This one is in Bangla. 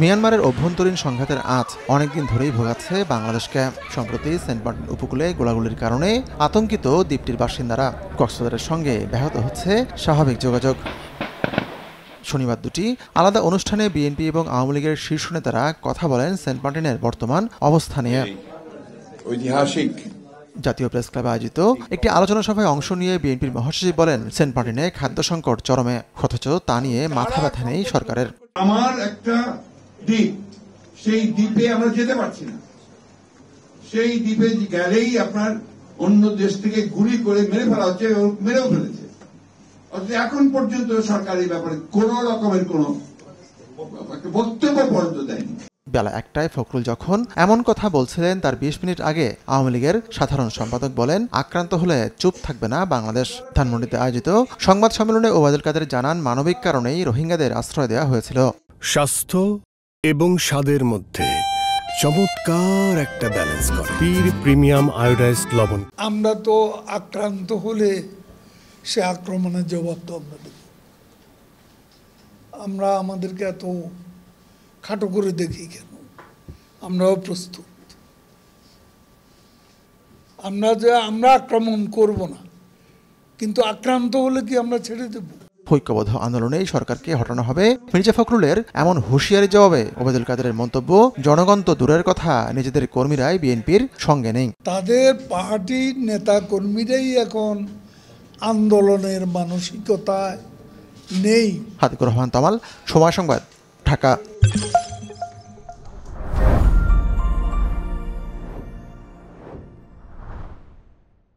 মিয়ানমারের অভ্যন্তরীণ সংঘাতের আঁচ অনেকদিন ধরেই ভোগাচ্ছে বাংলাদেশকে। সম্প্রতি সেন্ট মার্টিন উপকূলে গোলাগুলির কারণে আতঙ্কিত দ্বীপটির বাসিন্দারা। কক্সবাজারের সঙ্গে ব্যাহত হচ্ছে স্বাভাবিক যোগাযোগ। শনিবার দুটি আলাদা অনুষ্ঠানে বিএনপি এবং আওয়ামী লীগের শীর্ষ নেতারা কথা বলেন সেন্ট মার্টিনের বর্তমান অবস্থা নিয়ে। ঐতিহাসিক জাতীয় প্রেস ক্লাবে আয়োজিত একটি আলোচনা সভায় অংশ নিয়ে বিএনপির মহাসচিব বলেন, সেন্ট মার্টিনে খাদ্য সংকট চরমে, অথচ তা নিয়ে মাথা ব্যথা নেই সরকারের। আমার একটা দ্বীপ, সেই দ্বীপে আমরা যেতে পারছি না। সেই দ্বীপে গেলেই আপনার অন্য দেশ থেকে গুলি করে মেরে ফেলা হচ্ছে এবং মেরেও ফেলেছে। অথচ এখন পর্যন্ত সরকার এই ব্যাপারে কোন রকমের কোন বক্তব্য পর্যন্ত দেয়নি। বেলা 1টায় ফখরুল যখন এমন কথা বলছিলেন, তার 20 মিনিট আগে আওয়ামী লীগের সাধারণ সম্পাদক বলেন, আক্রান্ত হলে চুপ থাকবে না বাংলাদেশ। ধানমন্ডিতে আয়োজিত সংবাদ সম্মেলনে ওবায়দুল কাদের জানান, মানবিক কারণেই রোহিঙ্গাদের আশ্রয় দেওয়া হয়েছিল। স্বাস্থ্য এবং স্বাদের মধ্যে চমৎকার একটা ব্যালেন্স করে পীর প্রিমিয়াম আয়োডাইজড লবণ। আমরা তো আক্রান্ত হলে সে আক্রমণের জবাব তো আমরা দেব। আমরা আমাদেরকে এত খাটো করে দেখি কেন? আমরাও প্রস্তুত। আমরা আক্রমণ করব না, কিন্তু আক্রান্ত হলে কি আমরা ছেড়ে দেব? ঐক্যবদ্ধ আন্দোলনেই সরকারকে হটানো হবে মির্জা ফখরুলের এমন হুঁশিয়ারি জবাবে ওবায়দুল কাদেরের মন্তব্য, জনগণ তো দূরের কথা, নিজেদের কর্মীরাই বিএনপির সঙ্গে নেই। তাদের পার্টির নেতা কর্মীরাই এখন আন্দোলনের মানসিকতায় নেই। হাতিকুর রহমান তামাল, সময় সংবাদ, ঢাকা।